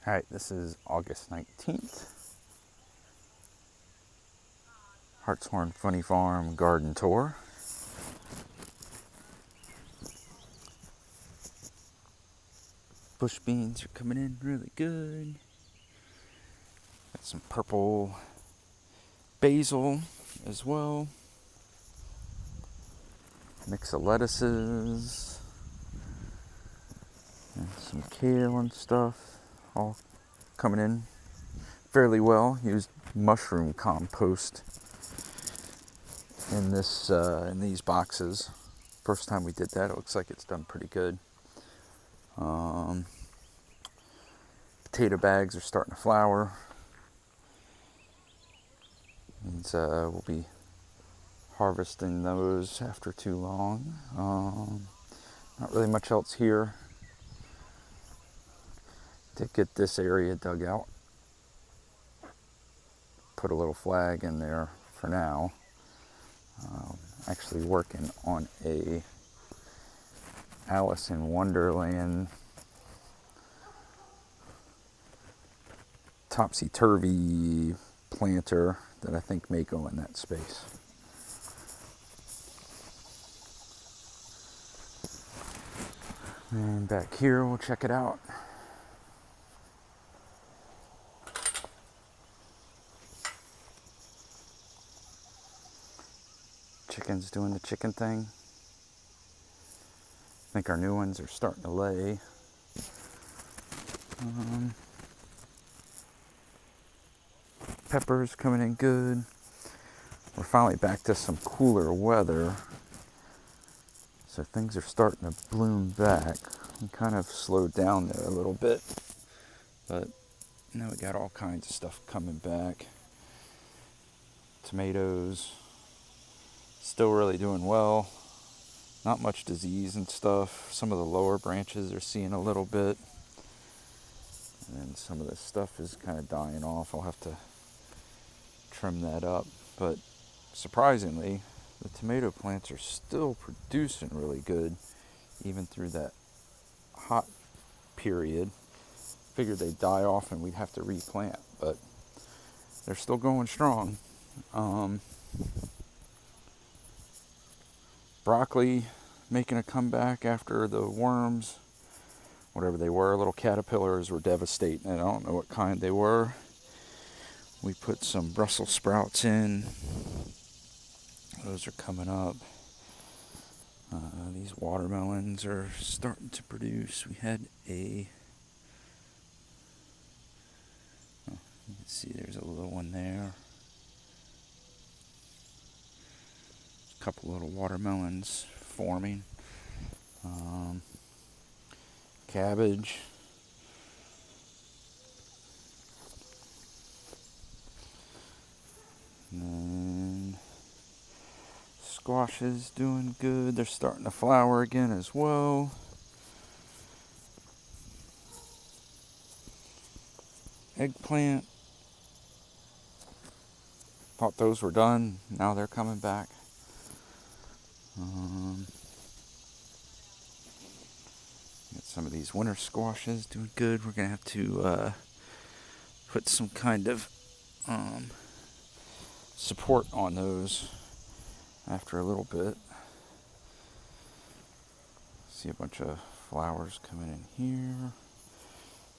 Alright, this is August 19th. Hartshorn Funny Farm Garden Tour. Bush beans are coming in really good. Got some purple basil as well. Mix of lettuces. And some kale and stuff. All coming in fairly well. Used mushroom compost in these boxes. First time we did that, it looks like it's done pretty good. Potato bags are starting to flower. And we'll be harvesting those after too long. Not really much else here. To get this area dug out. Put a little flag in there for now. Actually working on a Alice in Wonderland topsy-turvy planter that I think may go in that space. And back here, we'll check it out. Chicken's doing the chicken thing. I think our new ones are starting to lay. Peppers coming in good. We're finally back to some cooler weather. So things are starting to bloom back. We kind of slowed down there a little bit. But now we got all kinds of stuff coming back. Tomatoes, still really doing well. Not much disease and stuff. Some of the lower branches are seeing a little bit. And then some of this stuff is kind of dying off. I'll have to trim that up. But surprisingly, the tomato plants are still producing really good, even through that hot period. Figured they'd die off and we'd have to replant, but they're still going strong. Broccoli making a comeback after the worms, whatever they were, little caterpillars were devastating. I don't know what kind they were. We put some Brussels sprouts in. Those are coming up. These watermelons are starting to produce. We had you can see there's a little one there. A couple little watermelons forming. Cabbage. And then squash is doing good. They're starting to flower again as well. Eggplant. Thought those were done. Now they're coming back. Got some of these winter squashes doing good. We're going to have to put some kind of support on those after a little bit. See a bunch of flowers coming in here.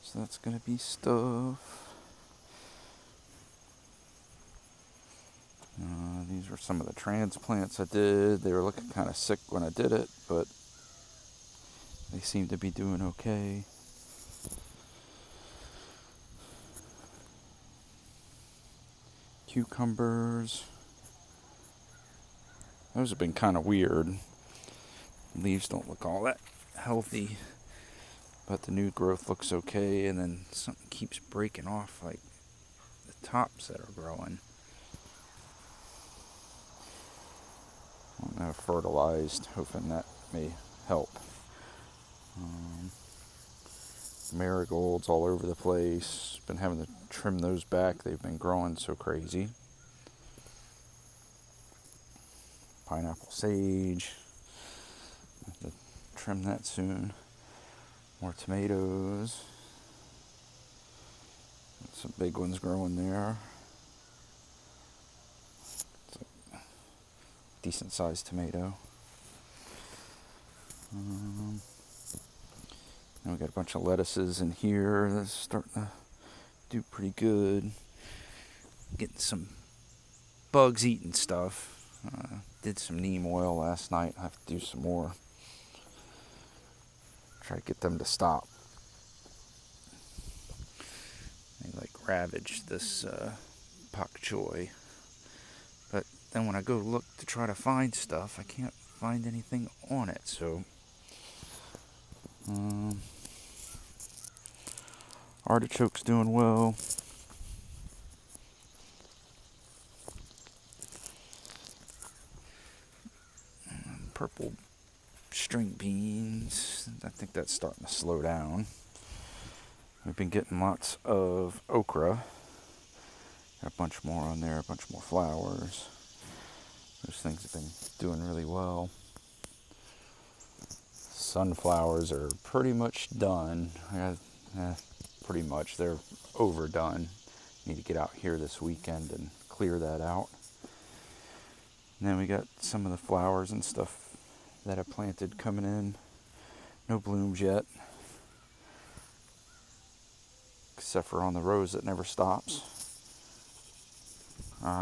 So that's going to be stuff. These were some of the transplants I did. They were looking kind of sick when I did it, but they seem to be doing okay. Cucumbers. Those have been kind of weird. Leaves don't look all that healthy, but the new growth looks okay, and then something keeps breaking off, like the tops that are growing. I'm fertilized, hoping that may help. Marigolds all over the place. Been having to trim those back. They've been growing so crazy. Pineapple sage. Have to trim that soon. More tomatoes. Some big ones growing there. It's a decent sized tomato. And we got a bunch of lettuces in here that's starting to do pretty good. Getting some bugs eating stuff. Did some neem oil last night. I have to do some more. Try to get them to stop. They ravaged this pak choy. But then when I go look to try to find stuff, I can't find anything on it. So artichoke's doing well. Purple string beans, I think that's starting to slow down. We've been getting lots of okra. Got a bunch more on there, a bunch more flowers. Those things have been doing really well. Sunflowers are pretty much done. Pretty much, they're overdone. Need to get out here this weekend and clear that out. And then we got some of the flowers and stuff that I planted coming in. No blooms yet, except for on the rose that never stops.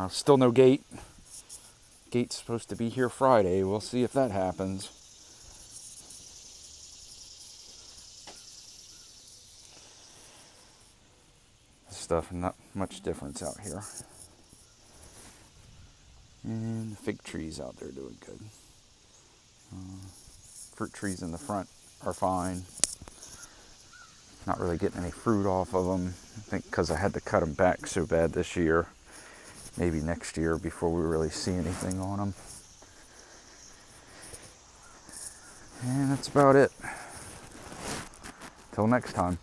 Still no gate. Gate's supposed to be here Friday. We'll see if that happens. Stuff, not much difference out here. And the fig trees out there doing good. Fruit trees in the front are fine. Not really getting any fruit off of them. I think because I had to cut them back so bad this year. Maybe next year before we really see anything on them. And that's about it. Till next time.